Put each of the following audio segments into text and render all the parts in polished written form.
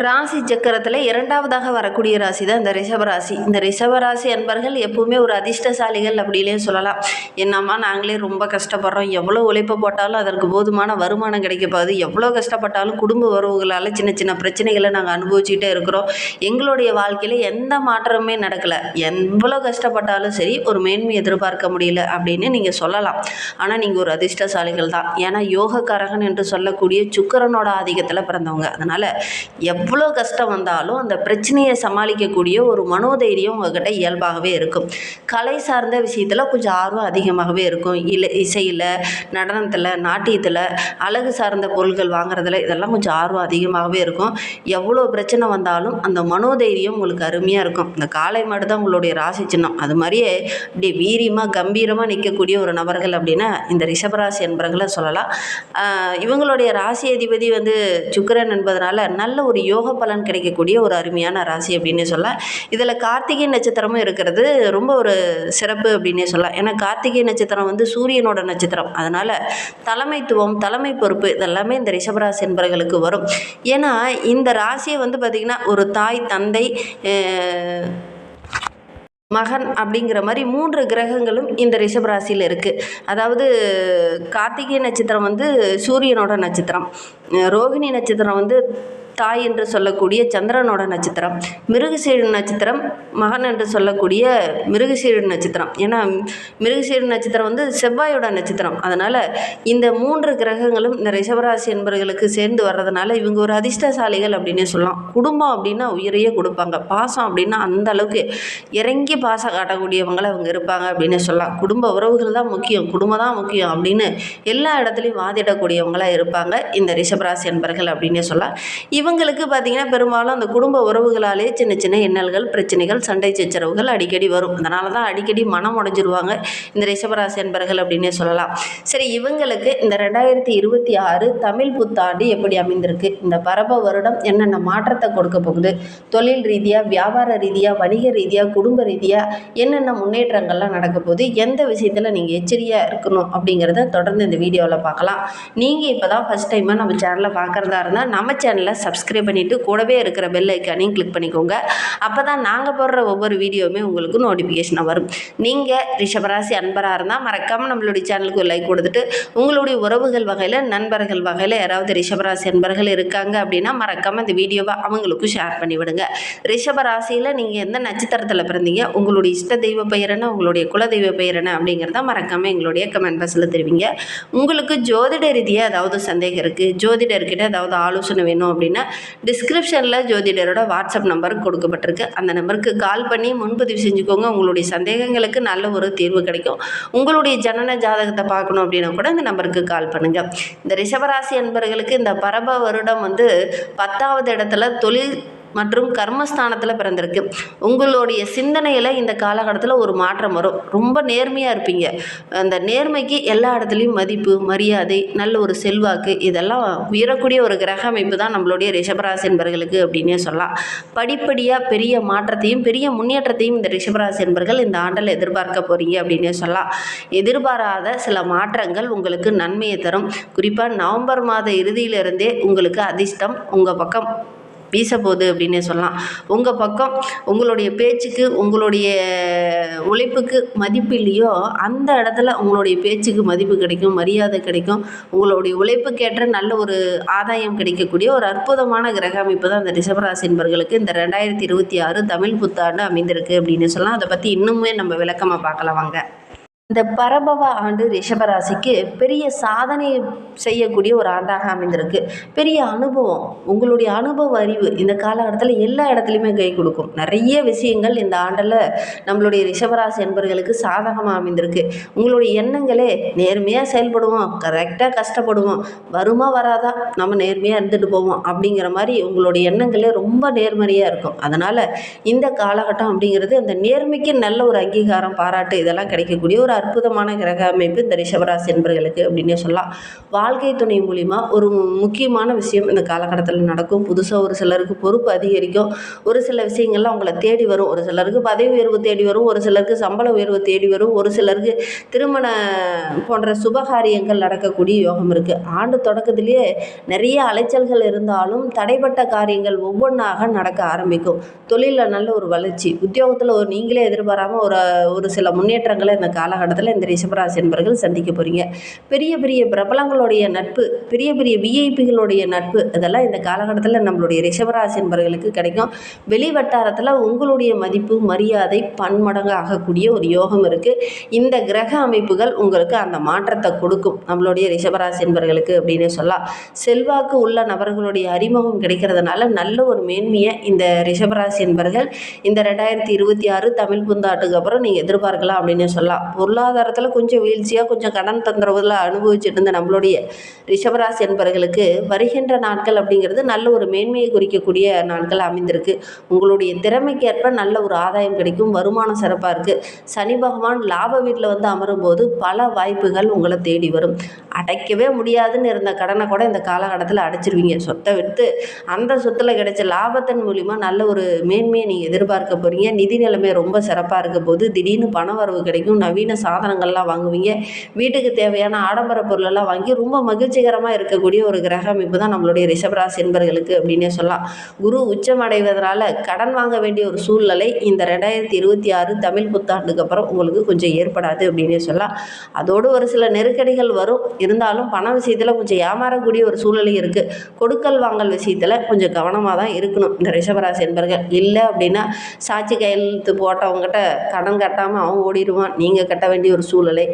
ராசி சக்கரத்தில் இரண்டாவதாக வரக்கூடிய ராசி தான் இந்த ரிஷபராசி. இந்த ரிஷபராசி அன்பர்கள் எப்பவுமே ஒரு அதிர்ஷ்டசாலிகள் அப்படின்னே சொல்லலாம். என்னம்மா நாங்களே ரொம்ப கஷ்டப்படுறோம், எவ்வளோ உழைப்பு போட்டாலும் அதற்கு போதுமான வருமானம் கிடைக்கப்போகுது, எவ்வளோ கஷ்டப்பட்டாலும் குடும்ப உறவுகளால் சின்ன சின்ன பிரச்சனைகளை நாங்கள் அனுபவிச்சுக்கிட்டே இருக்கிறோம், எங்களுடைய வாழ்க்கையில் எந்த மாற்றமுமே நடக்கலை, எவ்வளோ கஷ்டப்பட்டாலும் சரி ஒரு மேன்மை எதிர்பார்க்க முடியல அப்படின்னு நீங்கள் சொல்லலாம். ஆனால் நீங்கள் ஒரு அதிர்ஷ்டசாலிகள் தான். ஏன்னா யோகக்காரகன் என்று சொல்லக்கூடிய சுக்கிரனோட ஆதிக்கத்தில் பிறந்தவங்க. அதனால் எவ்வளோ கஷ்டம் வந்தாலும் அந்த பிரச்சனையை சமாளிக்கக்கூடிய ஒரு மனோதைரியம் உங்கள்கிட்ட இயல்பாகவே இருக்கும். கலை சார்ந்த விஷயத்தில் கொஞ்சம் ஆர்வம் அதிகமாகவே இருக்கும். இசையில், நடனத்தில், நாட்டியத்தில், அழகு சார்ந்த பொருட்கள் வாங்குறதுல இதெல்லாம் கொஞ்சம் ஆர்வம் அதிகமாகவே இருக்கும். எவ்வளோ பிரச்சனை வந்தாலும் அந்த மனோதைரியம் உங்களுக்கு அருமையாக இருக்கும். இந்த காளை மாடு தான் உங்களுடைய ராசி சின்னம். அது மாதிரியே இப்படி வீரியமாக கம்பீரமாக நிற்கக்கூடிய ஒரு நபர்கள் அப்படின்னா இந்த ரிஷபராசி என்பர்களை சொல்லலாம். இவங்களுடைய ராசி அதிபதி சுக்கிரன் என்பதனால நல்ல ஒரு யோக பலன் கிடைக்கக்கூடிய ஒரு அருமையான ராசி அப்படின்னே சொல்லலாம். இதில் கார்த்திகை நட்சத்திரமும் இருக்கிறது ரொம்ப ஒரு சிறப்பு அப்படின்னே சொல்லலாம். ஏன்னா கார்த்திகை நட்சத்திரம் சூரியனோட நட்சத்திரம். அதனால் தலைமைத்துவம், தலைமை பொறுப்பு இதெல்லாமே இந்த ரிஷபராசி என்பவர்களுக்கு வரும். ஏன்னா இந்த ராசியை பார்த்திங்கன்னா ஒரு தாய், தந்தை, மகன் அப்படிங்கிற மாதிரி 3 கிரகங்களும் இந்த ரிஷபராசியில் இருக்குது. அதாவது கார்த்திகை நட்சத்திரம் சூரியனோட நட்சத்திரம், ரோகிணி நட்சத்திரம் தாய் என்று சொல்லக்கூடிய சந்திரனோட நட்சத்திரம், மிருகசீரிட நட்சத்திரம் மகன் என்று சொல்லக்கூடிய மிருகசீரிட நட்சத்திரம். ஏன்னா மிருகசீரிட நட்சத்திரம் செவ்வாயோட நட்சத்திரம். அதனால் இந்த 3 கிரகங்களும் இந்த ரிஷபராசி என்பவர்களுக்கு சேர்ந்து வர்றதுனால இவங்க ஒரு அதிர்ஷ்டசாலிகள் அப்படின்னே சொல்லலாம். குடும்பம் அப்படின்னா உயிரையே கொடுப்பாங்க. பாசம் அப்படின்னா அந்த அளவுக்கு இறங்கி பாசம் காட்டக்கூடியவங்களை அவங்க இருப்பாங்க அப்படின்னு சொல்லலாம். குடும்ப உறவுகள் தான் முக்கியம், குடும்பம் தான் முக்கியம் அப்படின்னு எல்லா இடத்துலையும் வாதிடக்கூடியவங்களாக இருப்பாங்க இந்த ரிஷபராசி என்பவர்கள் அப்படின்னே சொல்லலாம். இவங்களுக்கு பார்த்திங்கன்னா பெரும்பாலும் அந்த குடும்ப உறவுகளாலே சின்ன சின்ன இன்னல்கள், பிரச்சனைகள், சண்டை சச்சரவுகள் அடிக்கடி வரும். அதனால தான் அடிக்கடி மனம் உடைஞ்சிருவாங்க இந்த ரிஷபராசி என்பர்கள் அப்படின்னே சொல்லலாம். சரி, இவங்களுக்கு இந்த 2026 தமிழ் புத்தாண்டு எப்படி அமைந்திருக்கு, இந்த பரப வருடம் என்னென்ன மாற்றத்தை கொடுக்க போகுது, தொழில் ரீதியாக, வியாபார ரீதியாக, வணிக ரீதியாக, குடும்ப ரீதியாக என்னென்ன முன்னேற்றங்கள்லாம் நடக்க போகுது, எந்த விஷயத்தில் நீங்கள் எச்சரிக்கையாக இருக்கணும் அப்படிங்கிறத தொடர்ந்து இந்த வீடியோவில் பார்க்கலாம். நீங்கள் இப்போ தான் ஃபஸ்ட் டைமாக நம்ம சேனலை பார்க்குறதா இருந்தால் நம்ம சேனலை சப்ஸ்கிரைப் பண்ணிவிட்டு கூடவே இருக்கிற பெல் ஐக்கானையும் கிளிக் பண்ணிக்கோங்க. அப்போ தான் நாங்கள் போடுற ஒவ்வொரு வீடியோவுமே உங்களுக்கு நோட்டிஃபிகேஷனாக வரும். நீங்கள் ரிஷபராசி அன்பராக இருந்தால் மறக்காமல் நம்மளுடைய சேனலுக்கு ஒரு லைக் கொடுத்துட்டு, உங்களுடைய உறவுகள் வகையில், நண்பர்கள் வகையில் யாராவது ரிஷபராசி அன்பர்கள் இருக்காங்க அப்படின்னா மறக்காமல் இந்த வீடியோவை அவங்களுக்கும் ஷேர் பண்ணிவிடுங்க. ரிஷபராசியில் நீங்கள் எந்த நட்சத்திரத்தில் பிறந்தீங்க, உங்களுடைய இஷ்ட தெய்வ பெயர் என்ன, உங்களுடைய குலதெய்வ பெயர் என்ன அப்படிங்கிறத மறக்காமல் எங்களுடைய கமெண்ட் பாக்ஸில் தெரிவிங்க. உங்களுக்கு ஜோதிட ரீதியாக ஏதாவது சந்தேகம் இருக்குது, ஜோதிடர்கிட்ட ஏதாவது ஆலோசனை வேணும் அப்படின்னா டிஸ்கிரிப்ஷனில் ஜோதிடரோட வாட்ஸ்அப் நம்பர் கொடுக்கப்பட்டிருக்கு. அந்த நம்பருக்கு கால் பண்ணி முன்பதிவு செஞ்சுக்கோங்க. உங்களுடைய சந்தேகங்களுக்கு நல்ல ஒரு தீர்வு கிடைக்கும். உங்களுடைய ஜனன ஜாதகத்தை பார்க்கணும் அப்படின்னா கூட இந்த நம்பருக்கு கால் பண்ணுங்கள். இந்த ரிஷபராசி என்பவர்களுக்கு இந்த பரப வருடம் 10வது இடத்துல தொழில் மற்றும் கர்மஸ்தானத்தில் பிறந்திருக்கு. உங்களுடைய சிந்தனையில் இந்த காலகட்டத்தில் ஒரு மாற்றம் வரும். ரொம்ப நேர்மையாக இருப்பீங்க. அந்த நேர்மைக்கு எல்லா இடத்துலையும் மதிப்பு, மரியாதை, நல்ல ஒரு செல்வாக்கு இதெல்லாம் உயரக்கூடிய ஒரு கிரக அமைப்பு தான் நம்மளுடைய ரிஷபராசி என்பவர்களுக்கு அப்படின்னே சொல்லலாம். படிப்படியாக பெரிய மாற்றத்தையும் பெரிய முன்னேற்றத்தையும் இந்த ரிஷபராசி என்பவர்கள் இந்த ஆண்டில் எதிர்பார்க்க போகிறீங்க அப்படின்னே சொல்லலாம். எதிர்பாராத சில மாற்றங்கள் உங்களுக்கு நன்மையை தரும். குறிப்பாக நவம்பர் மாத இறுதியிலிருந்தே உங்களுக்கு அதிர்ஷ்டம் உங்கள் பக்கம் வீச போகுது அப்படின்னே சொல்லலாம். உங்கள் பக்கம் உங்களுடைய பேச்சுக்கு, உங்களுடைய உழைப்புக்கு மதிப்பு இல்லையோ அந்த இடத்துல உங்களுடைய பேச்சுக்கு மதிப்பு கிடைக்கும், மரியாதை கிடைக்கும். உங்களுடைய உழைப்புக்கேற்ற நல்ல ஒரு ஆதாயம் கிடைக்கக்கூடிய ஒரு அற்புதமான கிரக அமைப்பு தான் இந்த ரிஷபராசி என்பவர்களுக்கு இந்த 2026 தமிழ் புத்தாண்டு அமைந்திருக்கு அப்படின்னு சொல்லலாம். அதை பற்றி இன்னுமே நம்ம விளக்கமாக பார்க்கலாம் வாங்க. இந்த பரபவ ஆண்டு ரிஷபராசிக்கு பெரிய சாதனை செய்யக்கூடிய ஒரு ஆண்டாக அமைந்திருக்கு. பெரிய அனுபவம், உங்களுடைய அனுபவ அறிவு இந்த காலகட்டத்தில் எல்லா இடத்துலையுமே கை கொடுக்கும். நிறைய விஷயங்கள் இந்த ஆண்டில் நம்மளுடைய ரிஷபராசி என்பவர்களுக்கு சாதகமாக அமைந்திருக்கு. உங்களுடைய எண்ணங்களே நேர்மையாக செயல்படுவோம், கரெக்டாக கஷ்டப்படுவோம், வருமா வராதா நம்ம நேர்மையாக இருந்துட்டு போவோம் அப்படிங்கிற மாதிரி உங்களுடைய எண்ணங்களே ரொம்ப நேர்மறையாக இருக்கும். அதனால் இந்த காலகட்டம் அப்படிங்கிறது அந்த நேர்மைக்கு நல்ல ஒரு அங்கீகாரம், பாராட்டு இதெல்லாம் கிடைக்கக்கூடிய ஒரு அற்புதமான கிரக அமைப்பு இந்த ரிஷபராசி என்பர்களுக்கு அப்படின்னே சொல்லலாம். வாழ்க்கை துணை மூலிமா ஒரு முக்கியமான விஷயம் இந்த காலகட்டத்தில் நடக்கும். புதுசாக ஒரு சிலருக்கு பொறுப்பு அதிகரிக்கும். ஒரு சில விஷயங்கள்லாம் அவங்கள தேடி வரும். ஒரு சிலருக்கு பதவி உயர்வு தேடி வரும், ஒரு சிலருக்கு சம்பள உயர்வு தேடி வரும், ஒரு சிலருக்கு திருமண போன்ற சுபகாரியங்கள் நடக்கக்கூடிய யோகம் இருக்குது. ஆண்டு தொடக்கத்திலேயே நிறைய அலைச்சல்கள் இருந்தாலும் தடைப்பட்ட காரியங்கள் ஒவ்வொன்றாக நடக்க ஆரம்பிக்கும். தொழிலில் நல்ல ஒரு வளர்ச்சி, உத்தியோகத்தில் ஒரு நீங்களே எதிர்பாராமல் ஒரு சில முன்னேற்றங்களை இந்த காலகட்டத்தில் இந்த ரிஷபராசி என்பர்கள் சந்திக்க போகிறீங்க. பெரிய பெரிய பிரபலங்களுடைய நட்பு, பெரிய பெரிய விஐபிகளுடைய நட்பு, இதெல்லாம் இந்த காலகட்டத்தில் நம்மளுடைய ரிஷபராசி என்பர்களுக்கு கிடைக்கும். வெளி வட்டாரத்தில் உங்களுடைய மதிப்பு மரியாதை பன்மடங்கு ஆகக்கூடிய ஒரு யோகம் இருக்குது. இந்த கிரக அமைப்புகள் உங்களுக்கு அந்த மாற்றத்தை கொடுக்கும் நம்மளுடைய ரிஷபராசி என்பர்களுக்கு அப்படின்னு சொல்லலாம். செல்வாக்கு உள்ள நபர்களுடைய அறிமுகம் கிடைக்கிறதுனால நல்ல ஒரு மேன்மையை இந்த ரிஷபராசி என்பர்கள் இந்த 2026 தமிழ் புத்தாண்டுக்கு அப்புறம் நீங்கள் எதிர்பார்க்கலாம் அப்படின்னு சொல்லலாம். பொருளாதாரத்தில் கொஞ்சம் வீழ்ச்சியாக கொஞ்சம் கடன் தொந்தரவுல அனுபவிச்சுட்டு இருந்த நம்மளுடைய ரிஷபராசி என்பர்களுக்கு வருகின்ற நாட்கள் அப்படிங்கிறது நல்ல ஒரு மேன்மையை குறிக்கக்கூடிய நாட்கள் அமைந்திருக்கு. உங்களுடைய திறமைக்கேற்ப நல்ல ஒரு ஆதாயம் கிடைக்கும், வருமானம் சிறப்பாக இருக்குது. சனி பகவான் லாப வீட்டில் வந்து அமரும் போது பல வாய்ப்புகள் உங்களை தேடி வரும். அடைக்கவே முடியாதுன்னு இருந்த கடனை கூட இந்த காலகட்டத்தில் அடைச்சிருவீங்க. சொத்தை விற்று அந்த சொத்தில் கிடைச்ச லாபத்தின் மூலிமா நல்ல ஒரு மேன்மையை நீங்கள் எதிர்பார்க்க போகிறீங்க. நிதி நிலைமை ரொம்ப சிறப்பாக இருக்க போது திடீர்னு பண வரவு கிடைக்கும். நவீன சாதனங்கள்லாம் வாங்குவீங்க. வீட்டுக்கு தேவையான ஆடம்பர பொருளெல்லாம் வாங்கி ரொம்ப மகிழ்ச்சிகரமாக இருக்கக்கூடிய ஒரு கிரக அமைப்பு தான் நம்மளுடைய ரிஷபராசி என்பர்களுக்கு அப்படின்னே சொல்லலாம். குரு உச்சம் அடைவதனால கடன் வாங்க வேண்டிய ஒரு சூழ்நிலை இந்த 2026 தமிழ் புத்தாண்டுக்கு அப்புறம் உங்களுக்கு கொஞ்சம் ஏற்படாது அப்படின்னே சொல்லலாம். அதோடு ஒரு சில நெருக்கடிகள் வரும். இருந்தாலும் பண விஷயத்தில் கொஞ்சம் ஏமாறக்கூடிய ஒரு சூழ்நிலை இருக்குது. கொடுக்கல் வாங்கல் விஷயத்தில் கொஞ்சம் கவனமாக தான் இருக்கணும் இந்த ரிஷபராசி என்பர்கள். இல்லை அப்படின்னா சாட்சி கையெழுத்து போட்டவங்ககிட்ட கடன் கட்டாமல் அவன் ஓடிடுவான், நீங்கள் கட்ட வேண்டிய ஒரு சூழ்நிலை.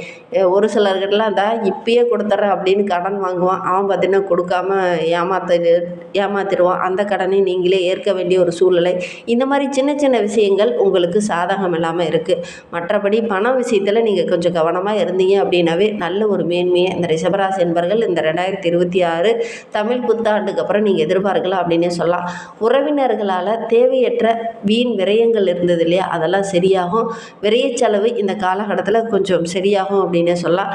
ஒரு சிலர்கிட்டலாம் இப்பயே கொடுத்துட்றேன் அப்படின்னு கடன் வாங்குவான், அவன் பார்த்தீங்கன்னா கொடுக்காம ஏமாத்திடுவான். அந்த கடனை நீங்களே ஏற்க வேண்டிய ஒரு சூழ்நிலை. இந்த மாதிரி சின்ன சின்ன விஷயங்கள் உங்களுக்கு சாதகம் இல்லாமல் இருக்குது. மற்றபடி பண விஷயத்தில் நீங்கள் கொஞ்சம் கவனமாக இருந்தீங்க அப்படின்னாவே நல்ல ஒரு மேன்மையை இந்த ரிஷபராசி என்பர்கள் இந்த 2026 தமிழ் புத்தாண்டுக்கு அப்புறம் நீங்கள் எதிர்பார்க்கலாம் அப்படின்னே சொல்லலாம். உறவினர்களால் தேவையற்ற வீண் விரயங்கள் இருந்தது இல்லையா, அதெல்லாம் சரியாகும். விரைய செலவு இந்த காலகட்டத்தில் கொஞ்சம் சரியாகும் அப்படின்னே சொல்லலாம்.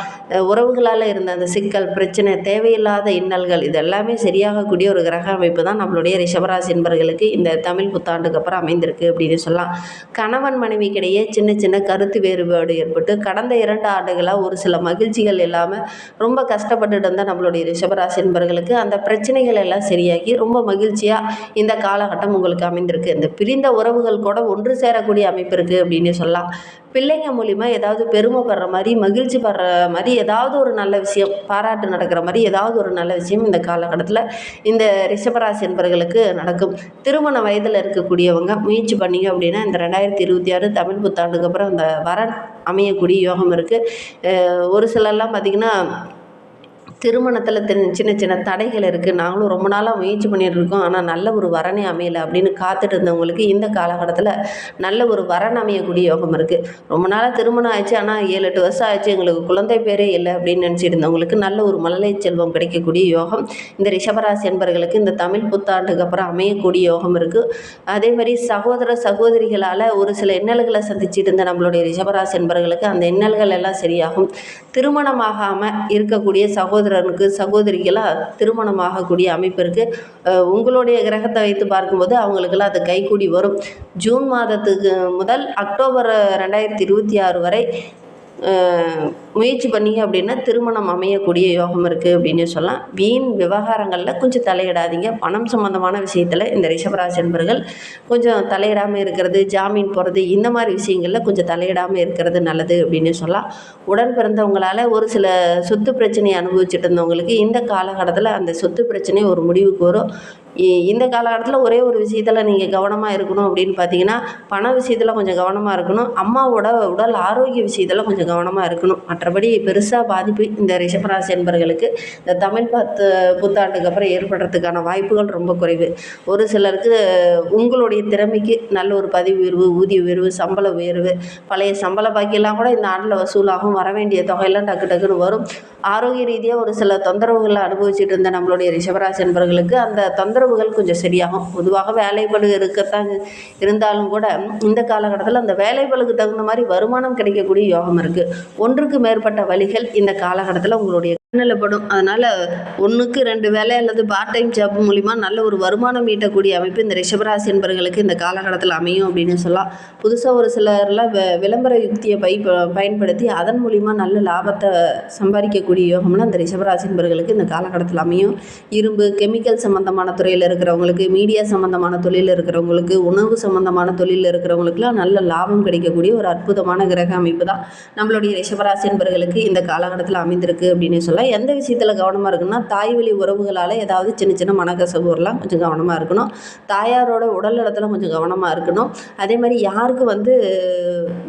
உறவுகளால் இருந்த அந்த சிக்கல் பிரச்சனை தேவையில்லாத இன்னல்கள் இதெல்லாமே சரியாகக்கூடிய ஒரு கிரக அமைப்பு தான் நம்மளுடைய ரிஷபராசி என்பர்களுக்கு இந்த தமிழ் புத்தாண்டுக்கு அப்புறம் அமைந்திருக்கு அப்படின்னு சொல்லலாம். கணவன் மனைவிக்கிடையே சின்ன சின்ன கருத்து வேறுபாடு ஏற்பட்டு கடந்த 2 ஆண்டுகளாக ஒரு சில மகிழ்ச்சிகள் இல்லாமல் ரொம்ப கஷ்டப்பட்டுட்டு இருந்தால் நம்மளுடைய ரிஷபராசி என்பர்களுக்கு அந்த பிரச்சனைகள் எல்லாம் சரியாகி ரொம்ப மகிழ்ச்சியாக இந்த காலகட்டம் உங்களுக்கு அமைந்திருக்கு. இந்த பிரிந்த உறவுகள் கூட ஒன்று சேரக்கூடிய அமைப்பு இருக்குது அப்படின்னு சொல்லலாம். பிள்ளைங்க மூலிமா ஏதாவது பெருமைப்படுற மாதிரி மகிழ்ச்சி படுற மாதிரி ஏதாவது ஒரு நல்ல விஷயம், பாராட்டு நடக்கிற மாதிரி ஏதாவது ஒரு நல்ல விஷயம் இந்த காலகட்டத்தில் இந்த ரிஷபராசி என்பர்களுக்கு நடக்கும். திருமண வயதில் இருக்கக்கூடியவங்க முயற்சி பண்ணிங்க அப்படின்னா இந்த 2026 தமிழ் புத்தாண்டுக்கு அப்புறம் இந்த வரன் அமையக்கூடிய யோகம் இருக்குது. ஒரு சிலர்லாம் பார்த்திங்கன்னா திருமணத்தில் சின்ன சின்ன தடைகள் இருக்குது, நாங்களும் ரொம்ப நாளாக முயற்சி பண்ணிகிட்டு இருக்கோம் ஆனால் நல்ல ஒரு வரனே அமையலை அப்படின்னு காத்துட்டு இருந்தவங்களுக்கு இந்த காலகட்டத்தில் நல்ல ஒரு வரன் அமையக்கூடிய யோகம் இருக்குது. ரொம்ப நாளாக திருமணம் ஆயிடுச்சு ஆனால் 7-8 வருஷம் ஆயிடுச்சு எங்களுக்கு குழந்தை பேரே இல்லை அப்படின்னு நினச்சிட்டு இருந்தவங்களுக்கு நல்ல ஒரு மழலை செல்வம் கிடைக்கக்கூடிய யோகம் இந்த ரிஷபராசி என்பர்களுக்கு இந்த தமிழ் புத்தாண்டுக்கு அப்புறம் அமையக்கூடிய யோகம் இருக்குது. அதே மாதிரி சகோதர சகோதரிகளால் ஒரு சில இன்னல்களை சந்திச்சுட்டு இருந்த நம்மளுடைய ரிஷபராசி என்பர்களுக்கு அந்த இன்னல்கள் எல்லாம் சரியாகும். திருமணமாகாமல் இருக்கக்கூடிய சகோதரனுக்கு சகோதரிகளாக திருமணமாகக்கூடிய அமைப்பு இருக்குது. உங்களுடைய கிரகத்தை வைத்து பார்க்கும்போது அவங்களுக்கெல்லாம் அது கைகூடி வரும். ஜூன் மாதத்துக்கு முதல் அக்டோபர் 2026 வரை முயற்சி பண்ணிங்க அப்படின்னா திருமணம் அமையக்கூடிய யோகம் இருக்குது அப்படின்னு சொல்லலாம். வீண் விவகாரங்களில் கொஞ்சம் தலையிடாதீங்க. பணம் சம்மந்தமான விஷயத்தில் இந்த ரிஷபராசி என்பர்கள் கொஞ்சம் தலையிடாமல் இருக்கிறது, ஜாமீன் போகிறது, இந்த மாதிரி விஷயங்களில் கொஞ்சம் தலையிடாமல் இருக்கிறது நல்லது அப்படின்னு சொல்லலாம். உடன் பிறந்தவங்களால் ஒரு சில சொத்து பிரச்சனையை அனுபவிச்சுட்டு இருந்தவங்களுக்கு இந்த காலகட்டத்தில் அந்த சொத்து பிரச்சனை ஒரு முடிவுக்கு வரும். இந்த காலகட்டத்தில் ஒரே ஒரு விஷயத்தில் நீங்கள் கவனமாக இருக்கணும் அப்படின்னு பார்த்தீங்கன்னா பண விஷயத்தில் கொஞ்சம் கவனமாக இருக்கணும். அம்மாவோட உடல் ஆரோக்கிய விஷயத்தில் கொஞ்சம் கவனமாக இருக்கணும். மற்றபடி பெருசாக பாதிப்பு இந்த ரிஷபராசி என்பர்களுக்கு இந்த தமிழ் புத்தாண்டுக்கு அப்புறம் ஏற்படுறதுக்கான வாய்ப்புகள் ரொம்ப குறைவு. ஒரு சிலருக்கு உங்களுடைய திறமைக்கு நல்ல ஒரு பதவி உயர்வு, ஊதிய உயர்வு, சம்பள உயர்வு, பழைய சம்பள பாக்கியெல்லாம் கூட இந்த ஆண்டில் வசூலாகும். வர வேண்டிய தொகையெல்லாம் டக்கு டக்குன்னு வரும். ஆரோக்கிய ரீதியாக ஒரு சில தொந்தரவுகளை அனுபவிச்சுட்டு இருந்த நம்மளுடைய ரிஷபராசி என்பர்களுக்கு அந்த தொந்தரவு உறவுகள் கொஞ்சம் சரியாகும். பொதுவாக வேலைப்பளு இருக்கத்தான் இருந்தாலும் கூட இந்த காலகட்டத்தில் அந்த வேலைப்பளுக்கு தகுந்த மாதிரி வருமானம் கிடைக்கக்கூடிய யோகம் இருக்குது. ஒன்றுக்கு மேற்பட்ட வழிகள் இந்த காலகட்டத்தில் உங்களுடைய கண்ணில் படும். அதனால் 1க்கு 2 வேலை அல்லது பார்ட் டைம் ஜாப் மூலிமா நல்ல ஒரு வருமானம் ஈட்டக்கூடிய அமைப்பு இந்த ரிஷபராசி என்பவர்களுக்கு இந்த காலகட்டத்தில் அமையும் அப்படின்னு சொல்லலாம். புதுசாக ஒரு சிலர்லாம் விளம்பர யுக்தியை பயன்படுத்தி அதன் மூலிமா நல்ல லாபத்தை சம்பாதிக்கக்கூடிய யோகம்லாம் இந்த ரிஷபராசி என்பவர்களுக்கு இந்த காலகட்டத்தில் அமையும். இரும்பு, கெமிக்கல் சம்மந்தமான துறையில் இருக்கிறவங்களுக்கு, மீடியா சம்மந்தமான தொழிலில் இருக்கிறவங்களுக்கு, உணவு சம்மந்தமான தொழிலில் இருக்கிறவங்களுக்குலாம் நல்ல லாபம் கிடைக்கக்கூடிய ஒரு அற்புதமான கிரக அமைப்பு தான் நம்மளுடைய ரிஷபராசி என்பவர்களுக்கு இந்த காலகட்டத்தில் அமைந்திருக்கு அப்படின்னு சொல்லலாம். எந்த விஷயத்தில் கவனமாக இருக்குன்னா, தாய் வழி உறவுகளால் ஏதாவது சின்ன சின்ன மனக்கசப்பு வரலாம், கொஞ்சம் கவனமாக இருக்கணும். தாயாரோட உடல் நலத்தில் கொஞ்சம் கவனமாக இருக்கணும். அதே மாதிரி யாருக்கு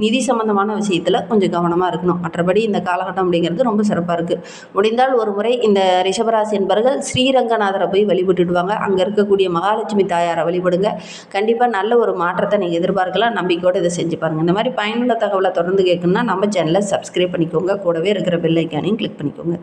நிதி சம்பந்தமான விஷயத்தில் கொஞ்சம் கவனமாக இருக்கணும். மற்றபடி இந்த காலகட்டம் அப்படிங்கிறது ரொம்ப சிறப்பாக இருக்குது. முடிந்தால் ஒரு முறை இந்த ரிஷபராசி என்பவர்கள் ஸ்ரீரங்கநாதரை போய் வழிபட்டுடுவாங்க. அங்கே இருக்கக்கூடிய மகாலட்சுமி தாயாரை வழிபடுங்க. கண்டிப்பாக நல்ல ஒரு மாற்றத்தை நீங்கள் எதிர்பார்க்கலாம். நம்பிக்கையோடு இதை செஞ்சு பாருங்கள். இந்த மாதிரி பயனுள்ள தகவலை தொடர்ந்து கேட்கணும்னா நம்ம சேனலை சப்ஸ்கிரைப் பண்ணிக்கோங்க. கூடவே இருக்கிற பெல் ஐக்கானையும் கிளிக் பண்ணிக்கோங்க.